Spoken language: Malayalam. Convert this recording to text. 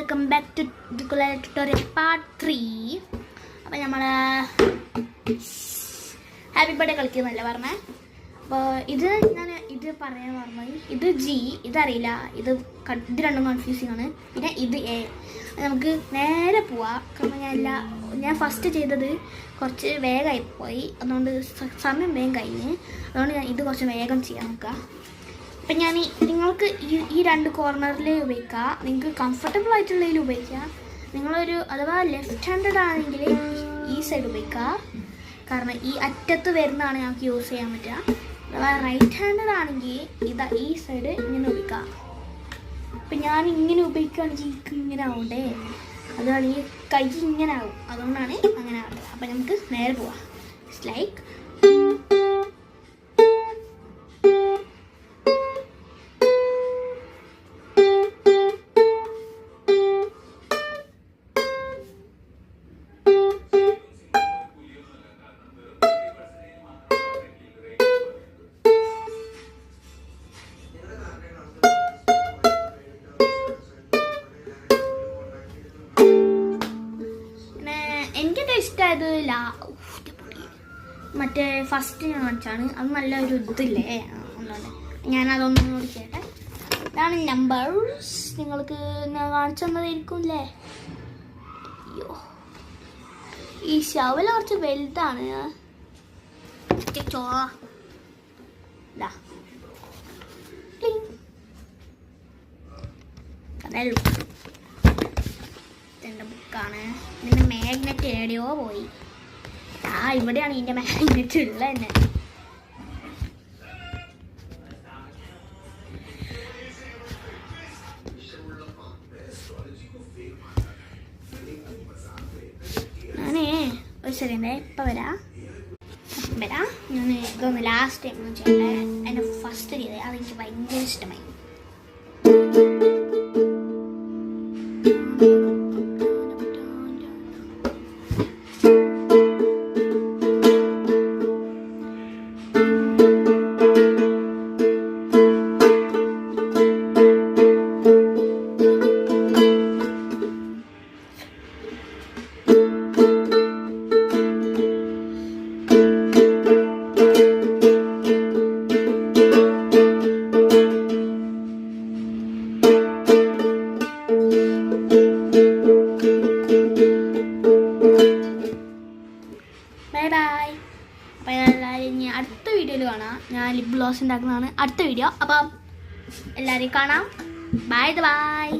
Welcome back to tutorial part 3. അപ്പോൾ നമ്മൾ ഹാപ്പി ബർത്ത്ഡേ കളിക്കുന്നല്ല പറഞ്ഞേ. അപ്പോൾ ഇത് പറയാൻ പറഞ്ഞത് ഇത് ജി, ഇതറിയില്ല, ഇത് രണ്ടും കൺഫ്യൂസിങ് ആണ്. പിന്നെ ഇത് എ. നമുക്ക് നേരെ പോവാം. കാരണം ഞാൻ ഫസ്റ്റ് ചെയ്തത് കുറച്ച് വേഗമായി പോയി, അതുകൊണ്ട് സമയം വേഗം കഴിഞ്ഞ്, അതുകൊണ്ട് ഞാൻ ഇത് കുറച്ച് വേഗം ചെയ്യാൻ നോക്കാം. അപ്പം നിങ്ങൾക്ക് ഈ രണ്ട് കോർണറിൽ ഉപയോഗിക്കാം, നിങ്ങൾക്ക് കംഫർട്ടബിൾ ആയിട്ടുള്ളതിൽ ഉപയോഗിക്കാം. നിങ്ങളൊരു അഥവാ ലെഫ്റ്റ് ഹാൻഡഡ് ആണെങ്കിൽ ഈ സൈഡ് ഉപയോഗിക്കുക, കാരണം ഈ അറ്റത്ത് വരുന്നതാണ് ഞങ്ങൾക്ക് യൂസ് ചെയ്യാൻ പറ്റുക. അഥവാ റൈറ്റ് ഹാൻഡഡ് ആണെങ്കിൽ ഈ സൈഡ് ഇങ്ങനെ ഉപയോഗിക്കാം. അപ്പം ഞാൻ ഇങ്ങനെ ഉപയോഗിക്കുകയാണെങ്കിൽ ഇങ്ങനെ ആവണ്ടേ, അതാണ് ഈ കൈ ഇങ്ങനെ ആവും, അതുകൊണ്ടാണ് അങ്ങനെ ആവുന്നത്. അപ്പം നമുക്ക് നേരെ പോവാം. ഇറ്റ്സ് ലൈക്ക് ഇഷ്ടമായത് മറ്റേ ഫസ്റ്റ് ഞാൻ കാണിച്ചാണ്, അത് നല്ലൊരു ഇതില്ലേ, ഒന്നുണ്ട്. ഞാനതൊന്നും കൂടി ചെയ്യട്ടെ. ഇതാണ് നമ്പേഴ്സ്, നിങ്ങൾക്ക് ഞാൻ കാണിച്ചു തന്നതായിരിക്കും അല്ലേ. അയ്യോ, ഈ ശവല കുറച്ച് വലുതാണ്. അതല്ലോ എൻ്റെ ബുക്കാണ്. ഇതിൻ്റെ മാഗ്നറ്റ് എവിടെയോ പോയി. ഇവിടെയാണ് ഇതിൻ്റെ മാഗ്നറ്റ് ഉള്ളത് തന്നെ. ഞാനേ ഒരു സെക്കൻഡ് ഇപ്പം വരാം. ഞാൻ ഇതൊന്ന് ലാസ്റ്റ് ടൈം ഒന്നും ചെയ്യട്ടെ. എൻ്റെ ഫസ്റ്റ് ചെയ്തത് അതെനിക്ക് ഭയങ്കര ഇഷ്ടമായി. Bye bye. അപ്പോൾ എല്ലാവരും ഇനി അടുത്ത വീഡിയോയിൽ കാണാം. ഞാൻ ലിപ് ഗ്ലോസ് ഉണ്ടാക്കുന്നതാണ് അടുത്ത വീഡിയോ. അപ്പം എല്ലാവരെയും കാണാം. Bye bye.